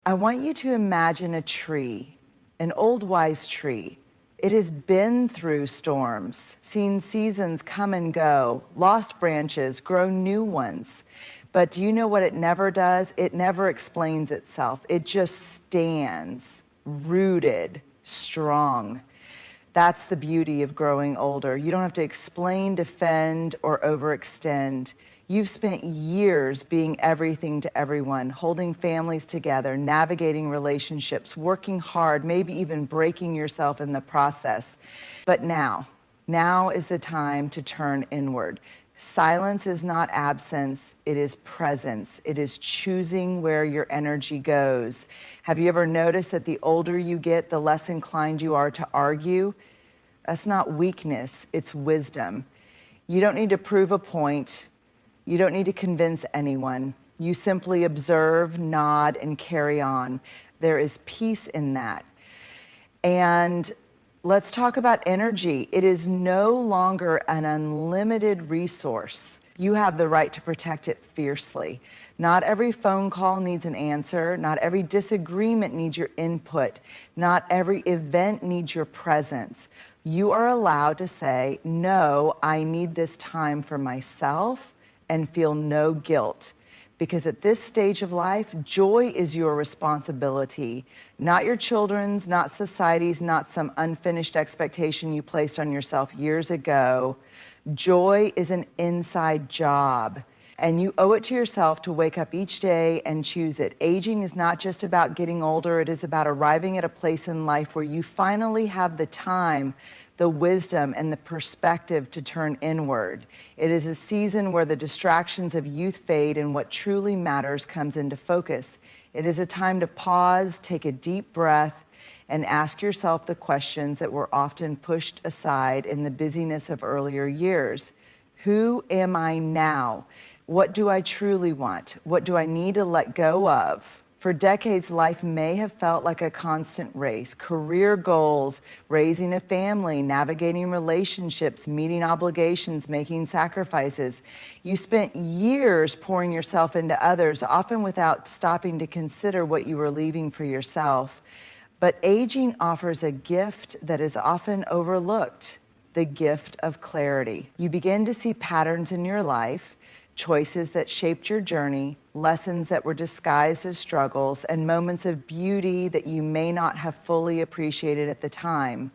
I want you to imagine a tree, an old wise tree. It has been through storms, seen seasons come and go, lost branches, grown new ones. But do you know what it never does? It never explains itself. It just stands, rooted, strong. That's the beauty of growing older. You don't have to explain, defend, or overextend. You've spent years being everything to everyone, holding families together, navigating relationships, working hard, maybe even breaking yourself in the process. But now is the time to turn inward. Silence is not absence, it is presence. It is choosing where your energy goes. Have you ever noticed that the older you get, the less inclined you are to argue? That's not weakness, it's wisdom. You don't need to prove a point. You don't need to convince anyone. You simply observe, nod, and carry on. There is peace in that. And let's talk about energy. It is no longer an unlimited resource. You have the right to protect it fiercely. Not every phone call needs an answer. Not every disagreement needs your input. Not every event needs your presence. You are allowed to say, no, I need this time for myself, and feel no guilt. Because at this stage of life, joy is your responsibility, not your children's, not society's, not some unfinished expectation you placed on yourself years ago. Joy is an inside job, and you owe it to yourself to wake up each day and choose it. Aging is not just about getting older, it is about arriving at a place in life where you finally have the time, the wisdom, and the perspective to turn inward. It is a season where the distractions of youth fade and what truly matters comes into focus. It is a time to pause, take a deep breath, and ask yourself the questions that were often pushed aside in the busyness of earlier years. Who am I now? What do I truly want? What do I need to let go of? For decades, life may have felt like a constant race. Career goals, raising a family, navigating relationships, meeting obligations, making sacrifices. You spent years pouring yourself into others, often without stopping to consider what you were leaving for yourself. But aging offers a gift that is often overlooked, the gift of clarity. You begin to see patterns in your life, choices that shaped your journey, lessons that were disguised as struggles, and moments of beauty that you may not have fully appreciated at the time.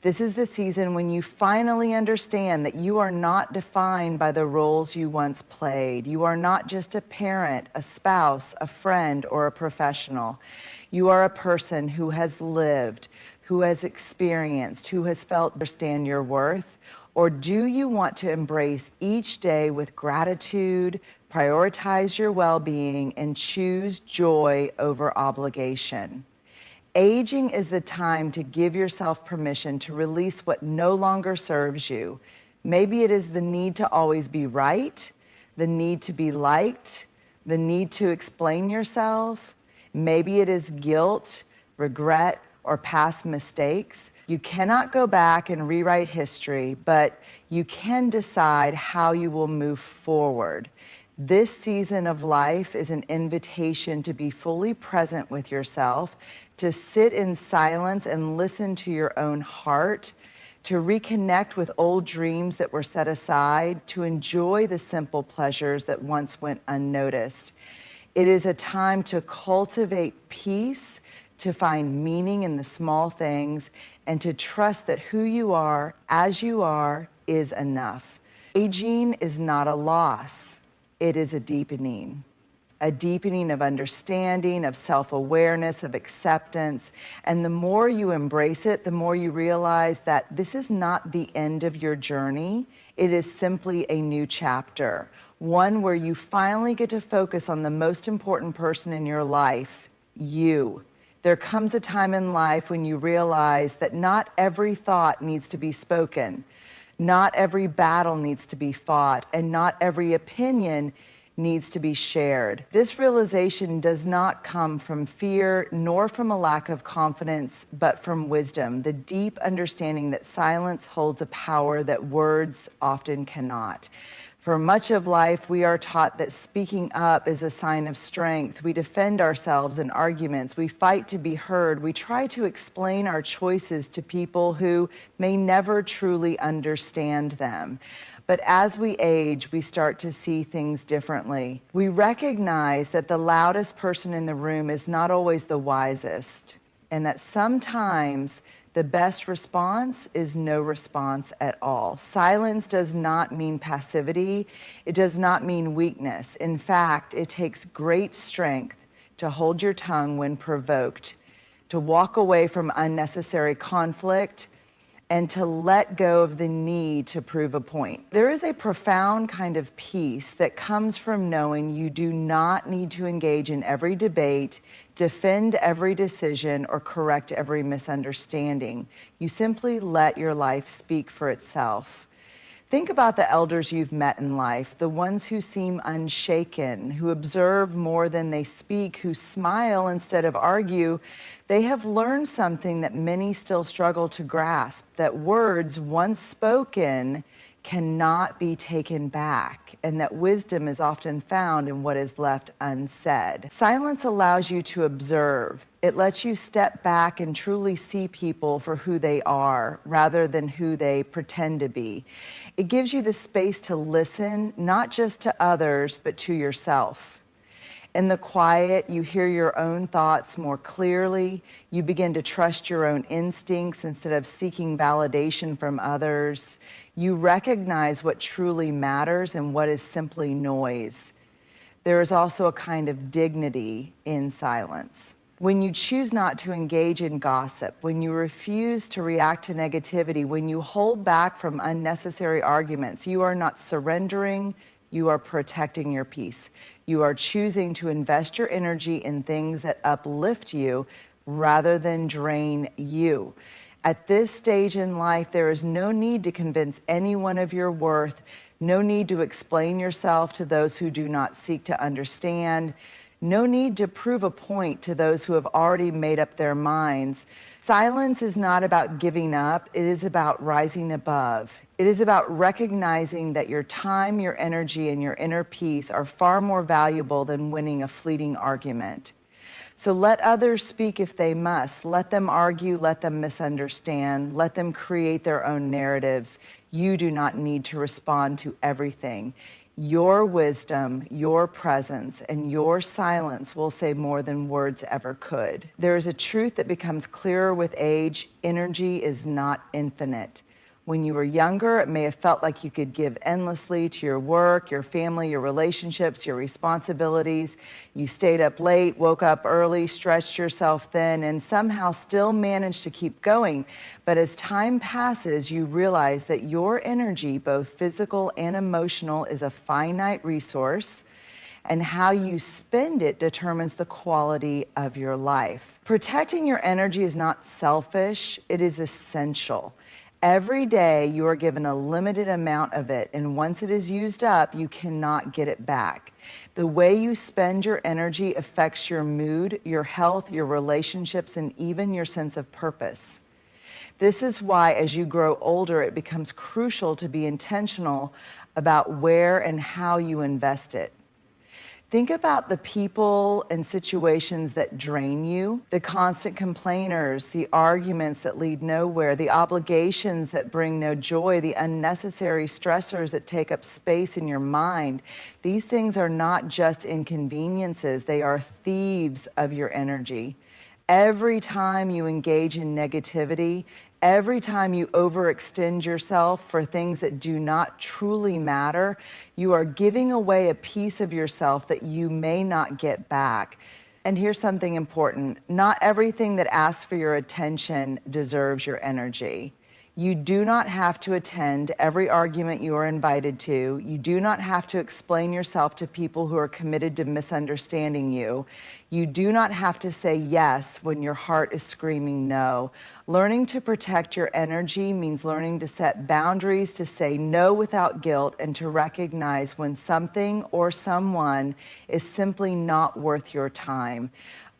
This is the season when you finally understand that you are not defined by the roles you once played. You are not just a parent, a spouse, a friend, or a professional. You are a person who has lived, who has experienced, who has felt understand your worth. Or do you want to embrace each day with gratitude, prioritize your well-being, and choose joy over obligation? Aging is the time to give yourself permission to release what no longer serves you. Maybe it is the need to always be right, the need to be liked, the need to explain yourself. Maybe it is guilt, regret, or past mistakes. You cannot go back and rewrite history, but you can decide how you will move forward. This season of life is an invitation to be fully present with yourself, to sit in silence and listen to your own heart, to reconnect with old dreams that were set aside, to enjoy the simple pleasures that once went unnoticed. It is a time to cultivate peace, to find meaning in the small things, and to trust that who you are, as you are, is enough. Aging is not a loss, it is a deepening of understanding, of self-awareness, of acceptance. And the more you embrace it, the more you realize that this is not the end of your journey. It is simply a new chapter, one where you finally get to focus on the most important person in your life, you. There comes a time in life when you realize that not every thought needs to be spoken, not every battle needs to be fought, and not every opinion needs to be shared. This realization does not come from fear nor from a lack of confidence, but from wisdom, the deep understanding that silence holds a power that words often cannot. For much of life, we are taught that speaking up is a sign of strength. We defend ourselves in arguments. We fight to be heard. We try to explain our choices to people who may never truly understand them. But as we age, we start to see things differently. We recognize that the loudest person in the room is not always the wisest, and that sometimes the best response is no response at all. Silence does not mean passivity. It does not mean weakness. In fact, it takes great strength to hold your tongue when provoked, to walk away from unnecessary conflict, and to let go of the need to prove a point. There is a profound kind of peace that comes from knowing you do not need to engage in every debate, defend every decision, or correct every misunderstanding. You simply let your life speak for itself. Think about the elders you've met in life, the ones who seem unshaken, who observe more than they speak, who smile instead of argue. They have learned something that many still struggle to grasp, that words once spoken cannot be taken back, and that wisdom is often found in what is left unsaid. Silence allows you to observe. It lets you step back and truly see people for who they are rather than who they pretend to be. It gives you the space to listen, not just to others, but to yourself. In the quiet, you hear your own thoughts more clearly. You begin to trust your own instincts instead of seeking validation from others. You recognize what truly matters and what is simply noise. There is also a kind of dignity in silence. When you choose not to engage in gossip, when you refuse to react to negativity, when you hold back from unnecessary arguments, you are not surrendering, you are protecting your peace. You are choosing to invest your energy in things that uplift you rather than drain you. At this stage in life, there is no need to convince anyone of your worth, no need to explain yourself to those who do not seek to understand, no need to prove a point to those who have already made up their minds. Silence is not about giving up, it is about rising above. It is about recognizing that your time, your energy, and your inner peace are far more valuable than winning a fleeting argument. So let others speak if they must. Let them argue, let them misunderstand, let them create their own narratives. You do not need to respond to everything. Your wisdom, your presence, and your silence will say more than words ever could. There is a truth that becomes clearer with age. Energy is not infinite. When you were younger, it may have felt like you could give endlessly to your work, your family, your relationships, your responsibilities. You stayed up late, woke up early, stretched yourself thin, and somehow still managed to keep going. But as time passes, you realize that your energy, both physical and emotional, is a finite resource, and how you spend it determines the quality of your life. Protecting your energy is not selfish, it is essential. Every day you are given a limited amount of it, and once it is used up, you cannot get it back. The way you spend your energy affects your mood, your health, your relationships, and even your sense of purpose. This is why as you grow older, it becomes crucial to be intentional about where and how you invest it. Think about the people and situations that drain you, the constant complainers, the arguments that lead nowhere, the obligations that bring no joy, the unnecessary stressors that take up space in your mind. These things are not just inconveniences, they are thieves of your energy. Every time you engage in negativity, every time you overextend yourself for things that do not truly matter, you are giving away a piece of yourself that you may not get back. And here's something important. Not everything that asks for your attention deserves your energy. You do not have to attend every argument you are invited to. You do not have to explain yourself to people who are committed to misunderstanding you. You do not have to say yes when your heart is screaming no. Learning to protect your energy means learning to set boundaries, to say no without guilt, and to recognize when something or someone is simply not worth your time.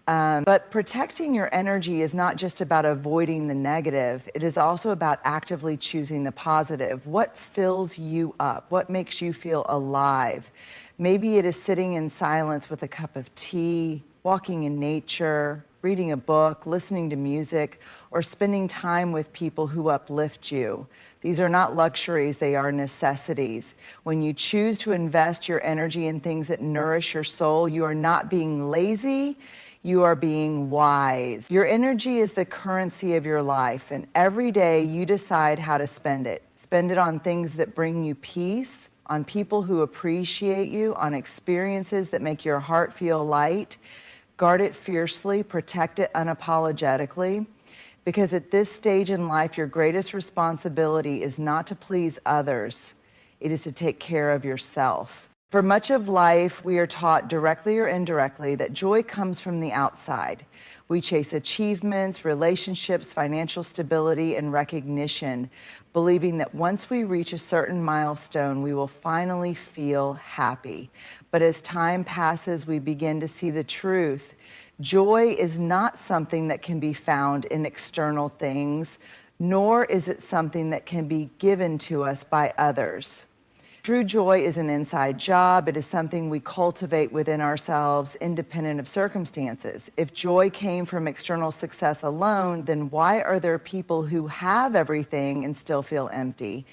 But protecting your energy is not just about avoiding the negative. It is also about actively choosing the positive. What fills you up? What makes you feel alive? Maybe it is sitting in silence with a cup of tea, walking in nature, reading a book, listening to music, or spending time with people who uplift you. These are not luxuries, they are necessities. When you choose to invest your energy in things that nourish your soul, you are not being lazy, you are being wise. Your energy is the currency of your life, and every day you decide how to spend it. Spend it on things that bring you peace, on people who appreciate you, on experiences that make your heart feel light. Guard it fiercely, protect it unapologetically, because at this stage in life, your greatest responsibility is not to please others, it is to take care of yourself. For much of life, we are taught directly or indirectly that joy comes from the outside. We chase achievements, relationships, financial stability, and recognition, believing that once we reach a certain milestone, we will finally feel happy. But as time passes, we begin to see the truth. Joy is not something that can be found in external things, nor is it something that can be given to us by others. True joy is an inside job. It is something we cultivate within ourselves, independent of circumstances. If joy came from external success alone, then why are there people who have everything and still feel empty?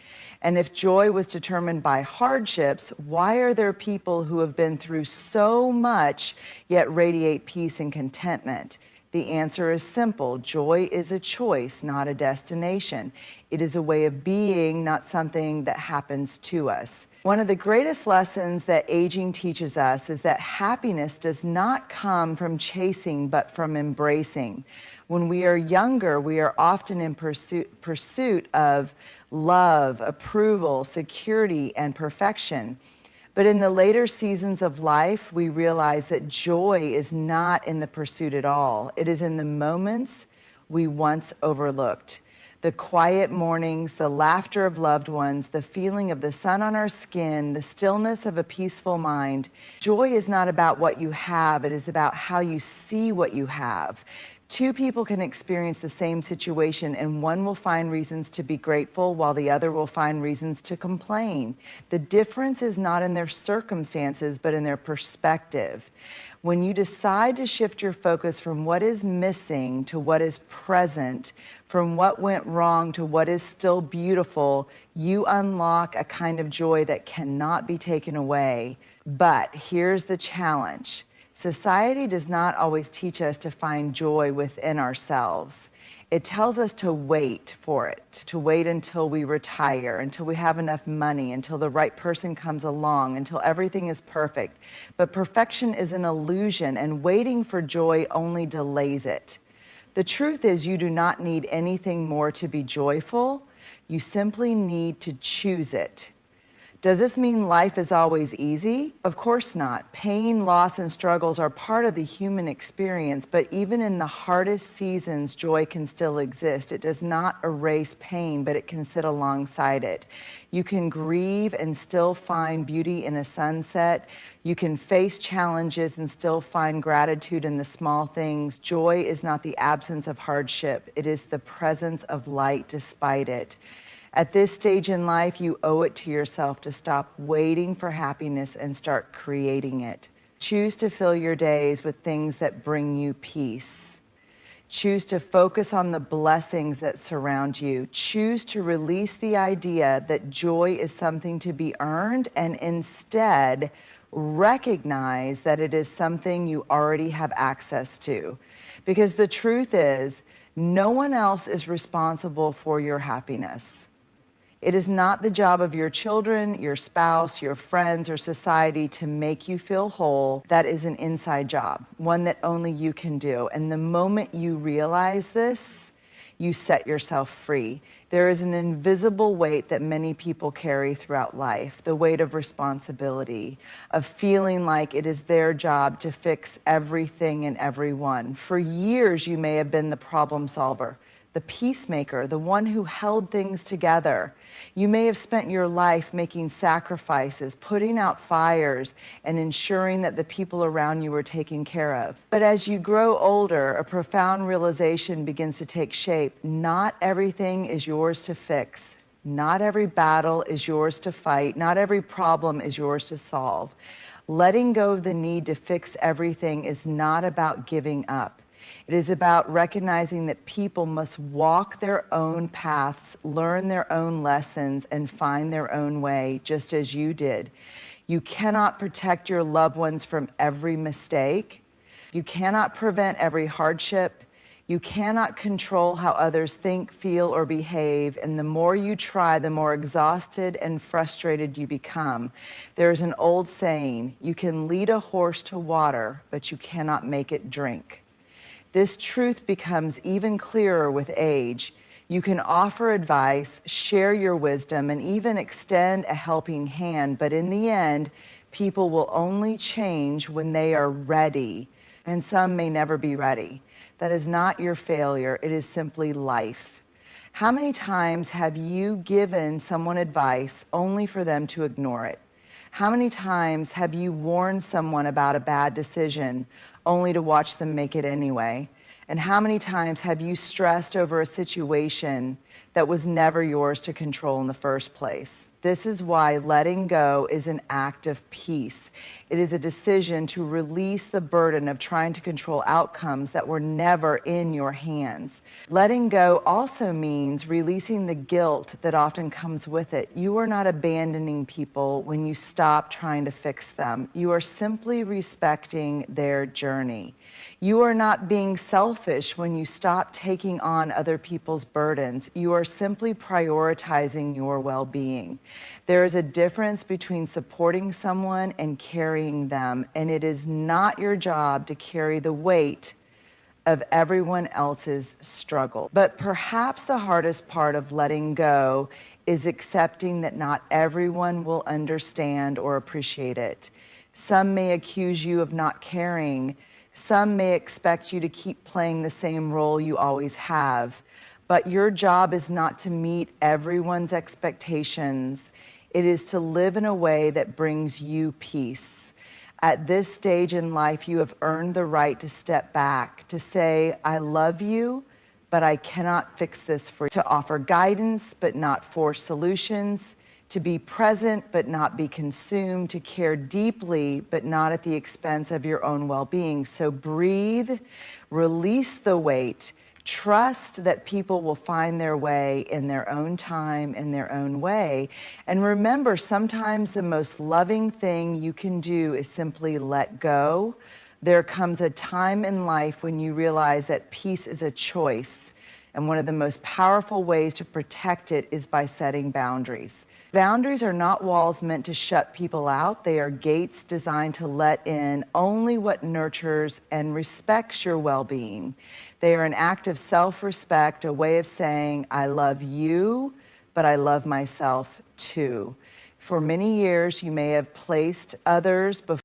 And if joy was determined by hardships, why are there people who have been through so much yet radiate peace and contentment? The answer is simple. Joy is a choice, not a destination. It is a way of being, not something that happens to us. One of the greatest lessons that aging teaches us is that happiness does not come from chasing, but from embracing. When we are younger, we are often in pursuit of love, approval, security, and perfection. But in the later seasons of life, we realize that joy is not in the pursuit at all. It is in the moments we once overlooked. The quiet mornings, the laughter of loved ones, the feeling of the sun on our skin, the stillness of a peaceful mind. Joy is not about what you have, it is about how you see what you have. Two people can experience the same situation, and one will find reasons to be grateful while the other will find reasons to complain. The difference is not in their circumstances, but in their perspective. When you decide to shift your focus from what is missing to what is present, from what went wrong to what is still beautiful, you unlock a kind of joy that cannot be taken away. But here's the challenge. Society does not always teach us to find joy within ourselves. It tells us to wait for it, to wait until we retire, until we have enough money, until the right person comes along, until everything is perfect. But perfection is an illusion, and waiting for joy only delays it. The truth is, you do not need anything more to be joyful. You simply need to choose it. Does this mean life is always easy? Of course not. Pain, loss, and struggles are part of the human experience, but even in the hardest seasons, joy can still exist. It does not erase pain, but it can sit alongside it. You can grieve and still find beauty in a sunset. You can face challenges and still find gratitude in the small things. Joy is not the absence of hardship. It is the presence of light despite it. At this stage in life, you owe it to yourself to stop waiting for happiness and start creating it. Choose to fill your days with things that bring you peace. Choose to focus on the blessings that surround you. Choose to release the idea that joy is something to be earned, and instead recognize that it is something you already have access to. Because the truth is, no one else is responsible for your happiness. It is not the job of your children, your spouse, your friends, or society to make you feel whole. That is an inside job, one that only you can do. And the moment you realize this, you set yourself free. There is an invisible weight that many people carry throughout life, the weight of responsibility, of feeling like it is their job to fix everything and everyone. For years, you may have been the problem solver, the the peacemaker, the one who held things together. You may have spent your life making sacrifices, putting out fires, and ensuring that the people around you were taken care of. But as you grow older, a profound realization begins to take shape. Not everything is yours to fix. Not every battle is yours to fight. Not every problem is yours to solve. Letting go of the need to fix everything is not about giving up. It is about recognizing that people must walk their own paths, learn their own lessons, and find their own way, just as you did. You cannot protect your loved ones from every mistake. You cannot prevent every hardship. You cannot control how others think, feel, or behave, and the more you try, the more exhausted and frustrated you become. There's an old saying, you can lead a horse to water, but you cannot make it drink. This truth becomes even clearer with age. You can offer advice, share your wisdom, and even extend a helping hand, but in the end, people will only change when they are ready, and some may never be ready. That is not your failure, it is simply life. How many times have you given someone advice only for them to ignore it? How many times have you warned someone about a bad decision only to watch them make it anyway? And how many times have you stressed over a situation that was never yours to control in the first place? This is why letting go is an act of peace. It is a decision to release the burden of trying to control outcomes that were never in your hands. Letting go also means releasing the guilt that often comes with it. You are not abandoning people when you stop trying to fix them. You are simply respecting their journey. You are not being selfish when you stop taking on other people's burdens. You are simply prioritizing your well-being. There is a difference between supporting someone and carrying them, and it is not your job to carry the weight of everyone else's struggle. But perhaps the hardest part of letting go is accepting that not everyone will understand or appreciate it. Some may accuse you of not caring. Some may expect you to keep playing the same role you always have. But your job is not to meet everyone's expectations. It is to live in a way that brings you peace. At this stage in life, you have earned the right to step back, to say, I love you, but I cannot fix this for you. To offer guidance, but not force solutions. To be present, but not be consumed. To care deeply, but not at the expense of your own well-being. So breathe, release the weight. Trust that people will find their way in their own time, in their own way. And remember, sometimes the most loving thing you can do is simply let go. There comes a time in life when you realize that peace is a choice. And one of the most powerful ways to protect it is by setting boundaries. Boundaries are not walls meant to shut people out. They are gates designed to let in only what nurtures and respects your well-being. They are an act of self-respect, a way of saying, I love you, but I love myself too. For many years, you may have placed others before